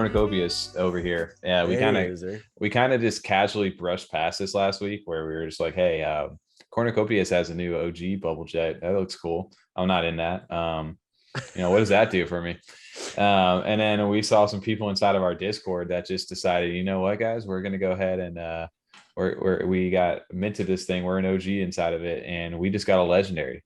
Cornucopias over here. Yeah, we kind of just casually brushed past this last week where we were just like, hey, Cornucopias has a new OG Bubblejett. That looks cool. I'm not in that. What does that do for me? And then we saw some people inside of our Discord that just decided, you know what, guys, we're gonna go ahead and we got minted this thing. We're an OG inside of it, and we just got a legendary.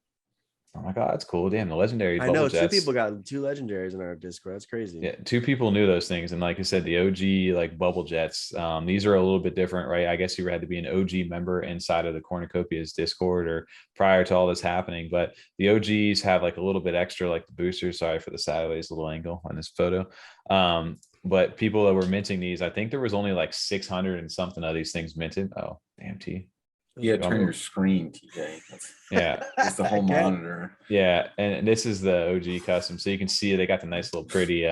I'm like, oh, that's cool. Damn, the legendary. I know two people got 2 legendaries in our Discord. That's crazy. Yeah, 2 people knew those things. And like I said, the OG like Bubblejets, these are a little bit different, right? I guess you had to be an OG member inside of the Cornucopias Discord or prior to all this happening. But the OGs have like a little bit extra, like the boosters. Sorry for the sideways little angle on this photo. But people that were minting these, I think there was only like 600 and something of these things minted. Oh, damn, T. Yeah, turn your screen, TJ. Yeah, it's the whole monitor. Yeah, and this is the OG custom, so you can see they got the nice little pretty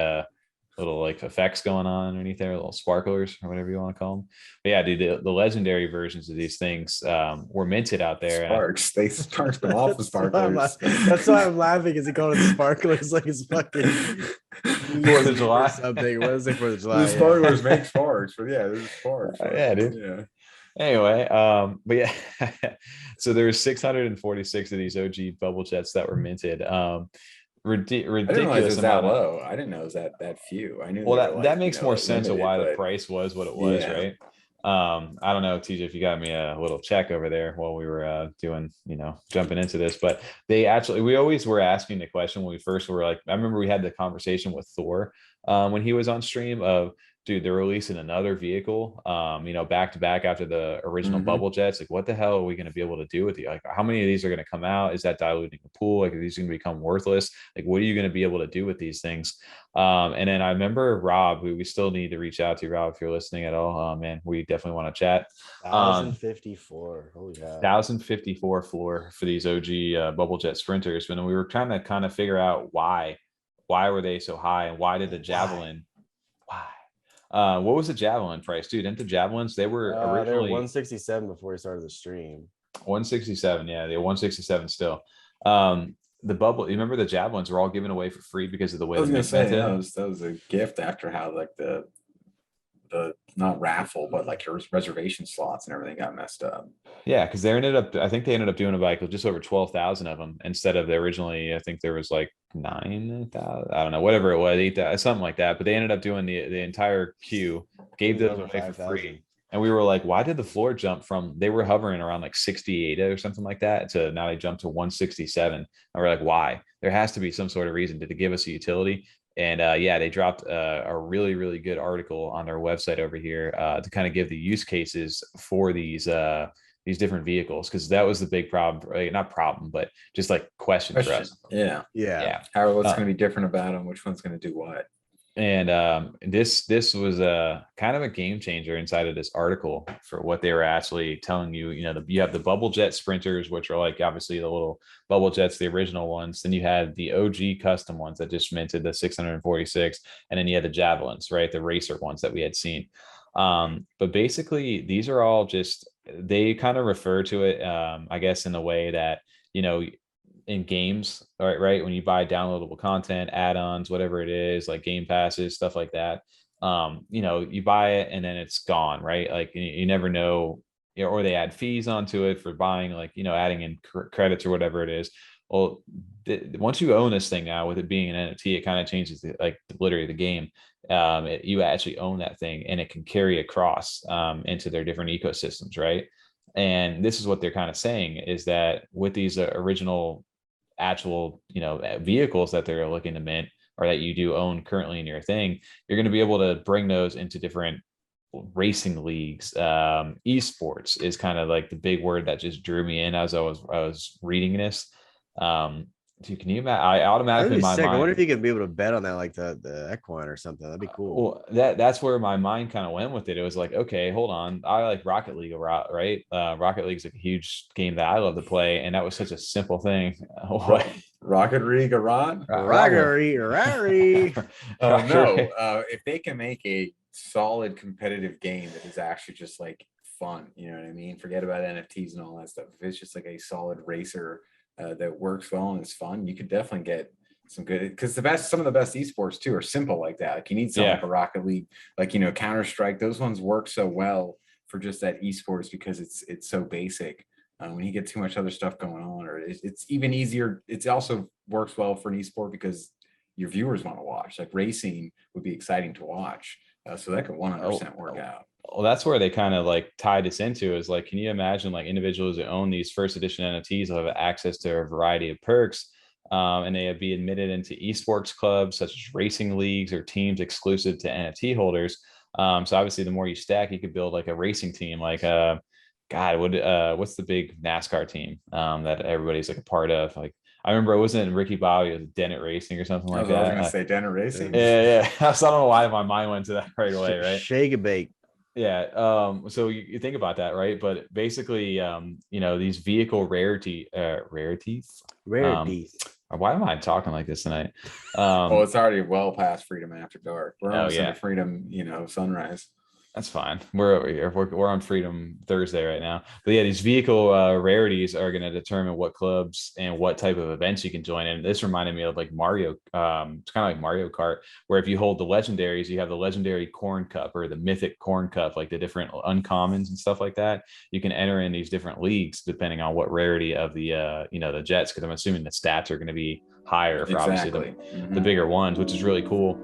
little like effects going on underneath there, little sparklers or whatever you want to call them. But yeah, dude, the legendary versions of these things were minted out there. Sparks, they sparked them off the sparklers. That's why I'm laughing. Is he calling it sparklers like it's fucking 4th of July something? What is it, 4th of July? The sparklers make sparks, but yeah, there's sparks. Right? Yeah, dude. Yeah. Anyway, but yeah, so there's 646 of these OG Bubblejets that were minted. Ridiculous. I didn't realize it was that low. I didn't know it was that few. I knew. Well, that makes more sense of why the price was what it was, right? I don't know, TJ, if you got me a little check over there while we were doing, jumping into this, but we always were asking the question when we first were like, I remember we had the conversation with Thor when he was on stream of, dude, they're releasing another vehicle, back to back after the original Bubblejets. Like, what the hell are we going to be able to do with you? Like, how many of these are going to come out? Is that diluting the pool? Like, are these going to become worthless? Like, what are you going to be able to do with these things? And then I remember Rob, who we still need to reach out to. Rob, if you're listening at all, man, we definitely want to chat. 1,054. Holy cow. 1,054 floor for these OG Bubblejet sprinters. When we were trying to kind of figure out why were they so high, and why did the Javelin? What was the Javelin price, dude? Didn't the Javelins, they were originally they were 167 before we started the stream. 167, yeah, they were 167 still. The bubble, you remember the Javelins were all given away for free because of the way I was gonna say that was a gift after how like the not raffle, but like your reservation slots and everything got messed up. Yeah, because I think they ended up doing about just over 12,000 of them instead of the originally, I think there was like 9,000, I don't know, whatever it was, 8,000, something like that. But they ended up doing the entire queue, gave those away for free. And we were like, why did the floor jump from, they were hovering around like 68 or something like that, to now they jumped to 167. And we're like, why? There has to be some sort of reason. Did it give us a utility? And they dropped a really, really good article on their website over here to kind of give the use cases for these different vehicles, because that was the big problem, right? Not problem, but just like question for us. Yeah. What's going to be different about them? Which one's going to do what? And this was a kind of a game changer inside of this article for what they were actually telling you. You have the Bubblejet sprinters, which are like obviously the little Bubblejets, the original ones. Then you had the OG custom ones that just minted the 646, and then you had the Javelins, right? The racer ones that we had seen. But basically, these are all just, they kind of refer to it, I guess, in the way that, in games, right? When you buy downloadable content, add-ons, whatever it is, like game passes, stuff like that, you buy it and then it's gone, right? Like you never know, or they add fees onto it for buying, like, adding in credits or whatever it is. Well, once you own this thing now, with it being an NFT, it kind of changes literally the game. You actually own that thing, and it can carry across into their different ecosystems, right? And this is what they're kind of saying, is that with these original actual vehicles that they're looking to mint, or that you do own currently in your thing, you're going to be able to bring those into different racing leagues. Esports is kind of like the big word that just drew me in as I was reading this. Dude, can you imagine? I automatically, in my mind, I wonder if you could be able to bet on that, like the equine or something. That'd be cool. Well, that's where my mind kind of went with it. It was like, okay, hold on, I like Rocket League, right? Rocket League is a huge game that I love to play, and that was such a simple thing. What? Rocket League, Rocket no. If they can make a solid competitive game that is actually just like fun, you know what I mean? Forget about NFTs and all that stuff. If it's just like a solid racer that works well and is fun, you could definitely get some good, because some of the best esports too are simple like that. Like you need something like a Rocket League, like, you know, Counter-Strike. Those ones work so well for just that esports because it's so basic. When you get too much other stuff going on, or it's even easier. It also works well for an esport because your viewers want to watch. Like racing would be exciting to watch, so that could 100% work out. Well, that's where they kind of like tied this into is like, can you imagine like individuals that own these first edition NFTs will have access to a variety of perks, and they would be admitted into esports clubs such as racing leagues or teams exclusive to NFT holders. So obviously, the more you stack, you could build like a racing team, like God, what's the big NASCAR team that everybody's like a part of? Like I remember it wasn't Ricky Bobby, it was Dennett Racing or something like that. I was gonna say Dennett Racing. Yeah. I don't know why my mind went to that right away, right? Shake a bake. Yeah. So you think about that, right? But basically, you know, these vehicle rarities. Why am I talking like this tonight? Well, it's already well past freedom after dark. We're almost yeah. into freedom, you know, sunrise. That's fine. We're over here. We're on Freedom Thursday right now. But yeah, these vehicle rarities are going to determine what clubs and what type of events you can join in. This reminded me of like Mario. It's kind of like Mario Kart, where if you hold the legendaries, you have the legendary Corn Cup or the mythic Corn Cup, like the different uncommons and stuff like that. You can enter in these different leagues depending on what rarity of the you know, the jets, because I'm assuming the stats are going to be higher for obviously the bigger ones, which is really cool.